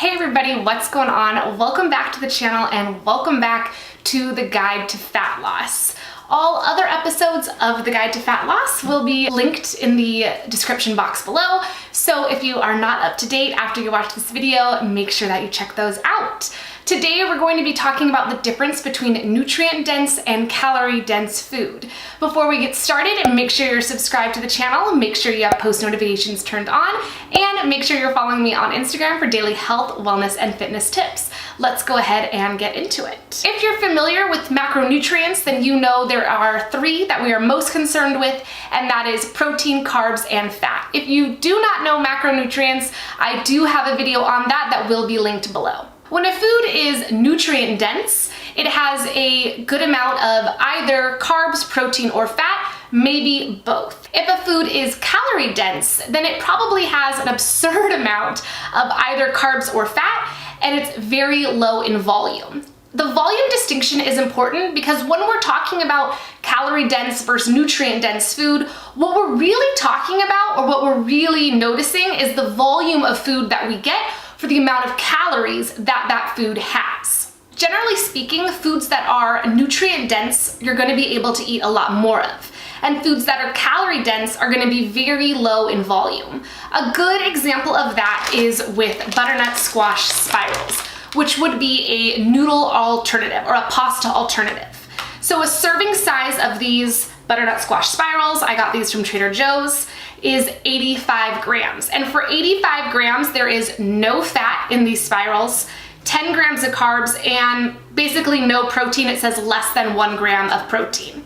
Hey everybody, what's going on? Welcome back to the channel and welcome back to the Guide to Fat Loss. All other episodes of the Guide to Fat Loss will be linked in the description box below. So if you are not up to date after you watch this video, make sure that you check those out. Today we're going to be talking about the difference between nutrient-dense and calorie-dense food. Before we get started, make sure you're subscribed to the channel, make sure you have post notifications turned on, and make sure you're following me on Instagram for daily health, wellness, and fitness tips. Let's go ahead and get into it. If you're familiar with macronutrients, then you know there are three that we are most concerned with, and that is protein, carbs, and fat. If you do not know macronutrients, I do have a video on that will be linked below. When a food is nutrient dense, it has a good amount of either carbs, protein, or fat, maybe both. If a food is calorie dense, then it probably has an absurd amount of either carbs or fat, and it's very low in volume. The volume distinction is important because when we're talking about calorie dense versus nutrient dense food, what we're really talking about, or what we're really noticing, is the volume of food that we get for the amount of calories that that food has. Generally speaking, foods that are nutrient dense, you're going to be able to eat a lot more of. And foods that are calorie dense are going to be very low in volume. A good example of that is with butternut squash spirals, which would be a noodle alternative or a pasta alternative. So a serving size of these butternut squash spirals, I got these from Trader Joe's, is 85 grams. And for 85 grams, there is no fat in these spirals, 10 grams of carbs, and basically no protein. It says less than 1 gram of protein.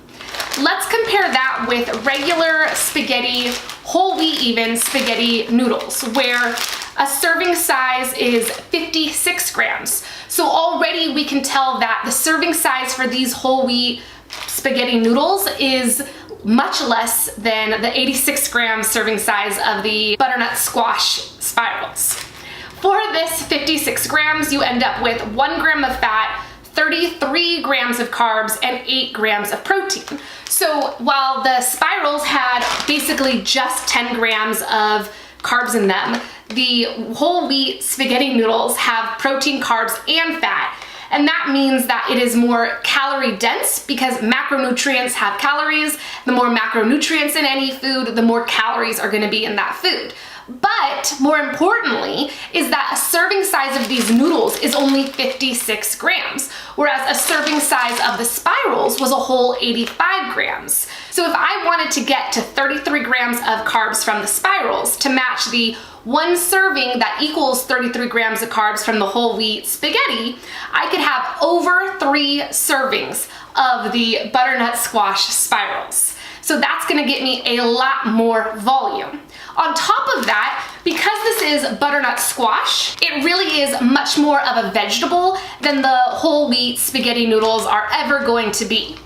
Let's compare that with regular spaghetti, whole wheat even spaghetti noodles, where a serving size is 56 grams. So already we can tell that the serving size for these whole wheat spaghetti noodles is much less than the 86 gram serving size of the butternut squash spirals. For this 56 grams, you end up with 1 gram of fat, 33 grams of carbs, and 8 grams of protein. So while the spirals had basically just 10 grams of carbs in them, the whole wheat spaghetti noodles have protein, carbs, and fat. And that means that it is more calorie dense because macronutrients have calories. The more macronutrients in any food, the more calories are going to be in that food. But more importantly is that a serving size of these noodles is only 56 grams, whereas a serving size of the spirals was a whole 85 grams. So if I wanted to get to 33 grams of carbs from the spirals to match the one serving that equals 33 grams of carbs from the whole wheat spaghetti, I could have over 3 servings of the butternut squash spirals. So that's gonna get me a lot more volume. On top of that, because this is butternut squash, it really is much more of a vegetable than the whole wheat spaghetti noodles are ever going to be.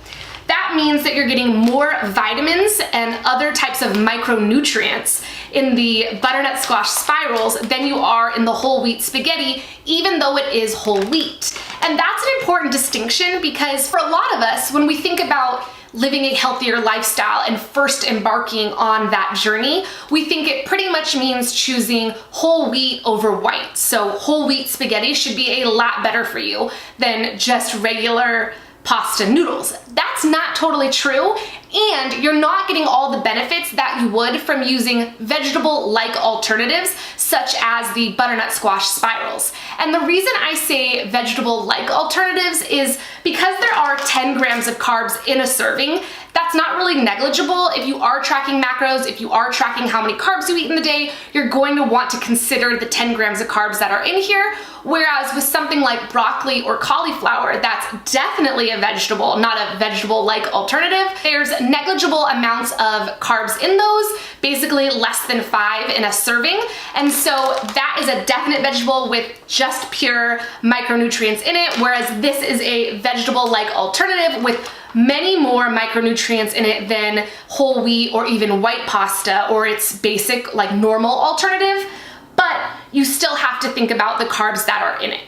That means that you're getting more vitamins and other types of micronutrients in the butternut squash spirals than you are in the whole wheat spaghetti, even though it is whole wheat. And that's an important distinction because for a lot of us, when we think about living a healthier lifestyle and first embarking on that journey, we think it pretty much means choosing whole wheat over white. So whole wheat spaghetti should be a lot better for you than just regular pasta noodles. That's not totally true, and you're not getting all the benefits that you would from using vegetable-like alternatives such as the butternut squash spirals. And the reason I say vegetable-like alternatives is because there are 10 grams of carbs in a serving. That's not really negligible. If you are tracking macros, if you are tracking how many carbs you eat in the day, you're going to want to consider the 10 grams of carbs that are in here. Whereas with something like broccoli or cauliflower, that's definitely a vegetable, not a vegetable-like alternative. There's negligible amounts of carbs in those, basically less than 5 in a serving. And so that is a definite vegetable with just pure micronutrients in it, whereas this is a vegetable-like alternative with many more micronutrients in it than whole wheat or even white pasta or its basic, like normal alternative, but you still have to think about the carbs that are in it.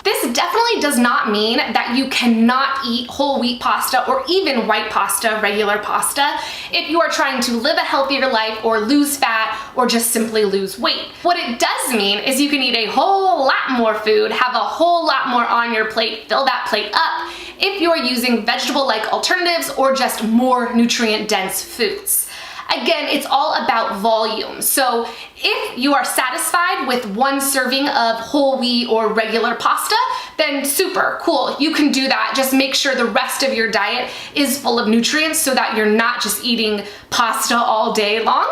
This definitely does not mean that you cannot eat whole wheat pasta or even white pasta, regular pasta, if you are trying to live a healthier life or lose fat or just simply lose weight. What it does mean is you can eat a whole lot lot more food, have a whole lot more on your plate, fill that plate up if you're using vegetable-like alternatives or just more nutrient-dense foods. Again, it's all about volume. So if you are satisfied with one serving of whole wheat or regular pasta, then super cool. You can do that. Just make sure the rest of your diet is full of nutrients so that you're not just eating pasta all day long.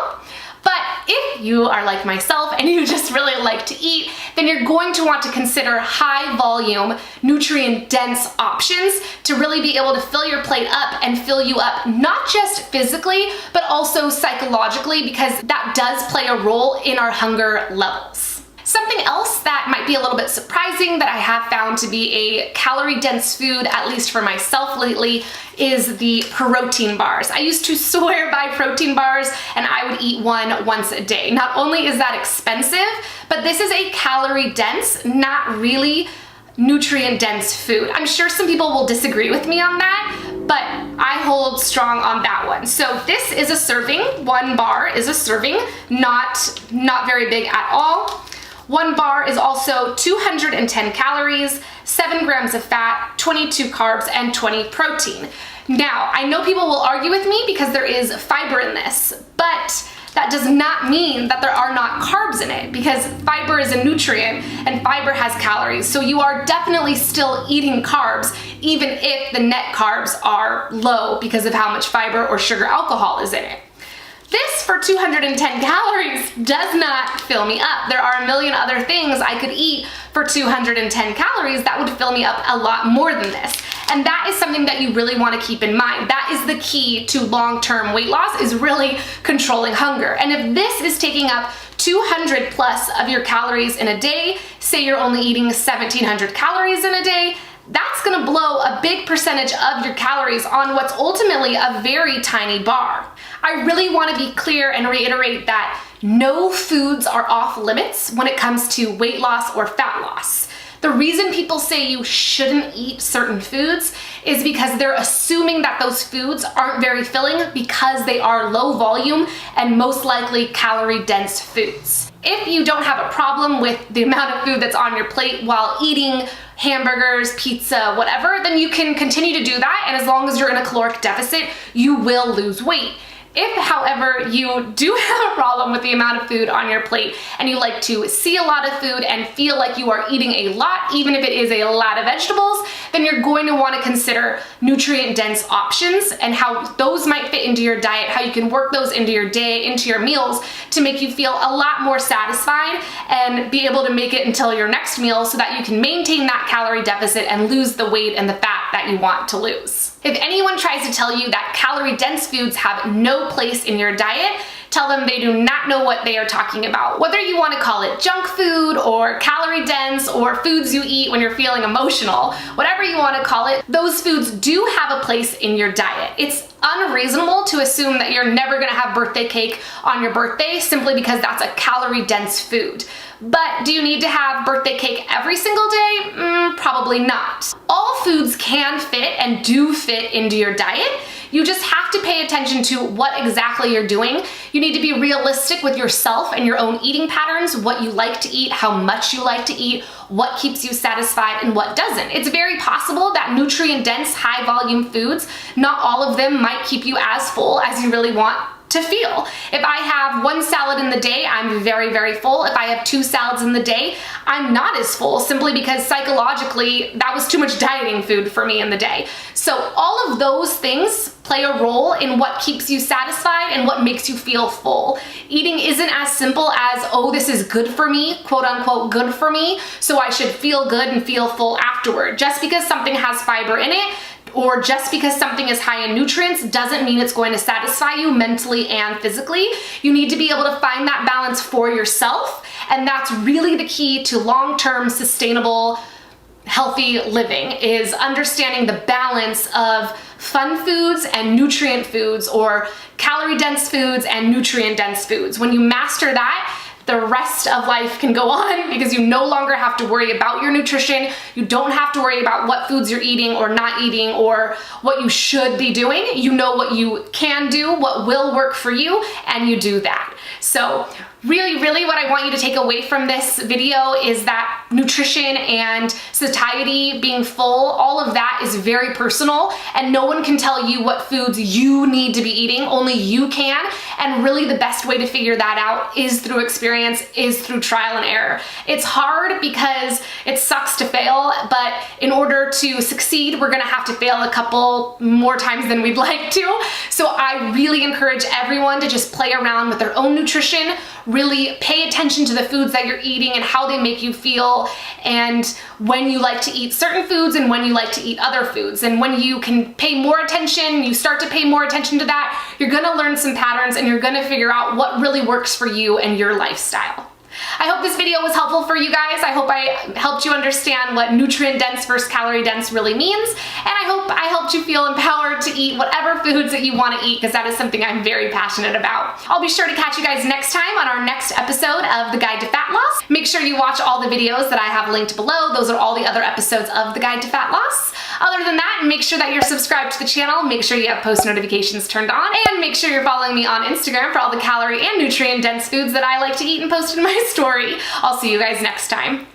But if you are like myself and you just really like to eat, then you're going to want to consider high volume, nutrient dense options to really be able to fill your plate up and fill you up, not just physically, but also psychologically, because that does play a role in our hunger levels. Something else that might be a little bit surprising that I have found to be a calorie-dense food, at least for myself lately, is the protein bars. I used to swear by protein bars and I would eat one once a day. Not only is that expensive, but this is a calorie-dense, not really nutrient-dense food. I'm sure some people will disagree with me on that, but I hold strong on that one. So this is a serving. One bar is a serving, not very big at all. One bar is also 210 calories, 7 grams of fat, 22 carbs, and 20 protein. Now, I know people will argue with me because there is fiber in this, but that does not mean that there are not carbs in it, because fiber is a nutrient and fiber has calories. So you are definitely still eating carbs, even if the net carbs are low because of how much fiber or sugar alcohol is in it. This, for 210 calories, does not fill me up. There are a million other things I could eat for 210 calories that would fill me up a lot more than this. And that is something that you really want to keep in mind. That is the key to long-term weight loss, is really controlling hunger. And if this is taking up 200 plus of your calories in a day, say you're only eating 1,700 calories in a day, that's gonna blow a big percentage of your calories on what's ultimately a very tiny bar. I really wanna be clear and reiterate that no foods are off limits when it comes to weight loss or fat loss. The reason people say you shouldn't eat certain foods is because they're assuming that those foods aren't very filling because they are low volume and most likely calorie dense foods. If you don't have a problem with the amount of food that's on your plate while eating hamburgers, pizza, whatever, then you can continue to do that, and as long as you're in a caloric deficit, you will lose weight. If, however, you do have a problem with the amount of food on your plate and you like to see a lot of food and feel like you are eating a lot, even if it is a lot of vegetables, then you're going to want to consider nutrient-dense options and how those might fit into your diet, how you can work those into your day, into your meals to make you feel a lot more satisfied and be able to make it until your next meal so that you can maintain that calorie deficit and lose the weight and the fat that you want to lose. If anyone tries to tell you that calorie-dense foods have no place in your diet, tell them they do not know what they are talking about. Whether you want to call it junk food or calorie dense or foods you eat when you're feeling emotional, whatever you want to call it, those foods do have a place in your diet. It's unreasonable to assume that you're never going to have birthday cake on your birthday simply because that's a calorie dense food. But do you need to have birthday cake every single day? Probably not. All foods can fit and do fit into your diet. You just have to pay attention to what exactly you're doing. You need to be realistic with yourself and your own eating patterns, what you like to eat, how much you like to eat, what keeps you satisfied and what doesn't. It's very possible that nutrient-dense, high-volume foods, not all of them might keep you as full as you really want to feel. If I have one salad in the day, I'm very, very full. If I have 2 salads in the day, I'm not as full, simply because psychologically that was too much dieting food for me in the day. So all of those things play a role in what keeps you satisfied and what makes you feel full. Eating isn't as simple as, oh, this is good for me, quote unquote good for me, so I should feel good and feel full afterward. Just because something has fiber in it, or just because something is high in nutrients, doesn't mean it's going to satisfy you mentally and physically. You need to be able to find that balance for yourself, and that's really the key to long-term sustainable healthy living, is understanding the balance of fun foods and nutrient foods, or calorie dense foods and nutrient dense foods. When you master that, the rest of life can go on, because you no longer have to worry about your nutrition. You don't have to worry about what foods you're eating or not eating or what you should be doing. You know what you can do, what will work for you, and you do that. So really, really what I want you to take away from this video is that nutrition and satiety, being full, all of that is very personal, and no one can tell you what foods you need to be eating, only you can. And really the best way to figure that out is through experience, is through trial and error. It's hard because it sucks to fail, but in order to succeed, we're gonna have to fail a couple more times than we'd like to. So I really encourage everyone to just play around with their own nutrition, really pay attention to the foods that you're eating and how they make you feel, and when you like to eat certain foods and when you like to eat other foods. And when you can pay more attention, you start to pay more attention to that, you're gonna learn some patterns and you're gonna figure out what really works for you and your lifestyle. I hope this video was helpful for you guys. I hope I helped you understand what nutrient dense versus calorie dense really means. And I hope I helped you feel empowered to eat whatever foods that you want to eat, because that is something I'm very passionate about. I'll be sure to catch you guys next time on our next episode of The Guide to Fat Loss. Make sure you watch all the videos that I have linked below. Those are all the other episodes of The Guide to Fat Loss. Other than that, make sure that you're subscribed to the channel, make sure you have post notifications turned on, and make sure you're following me on Instagram for all the calorie and nutrient dense foods that I like to eat and post in my story. I'll see you guys next time.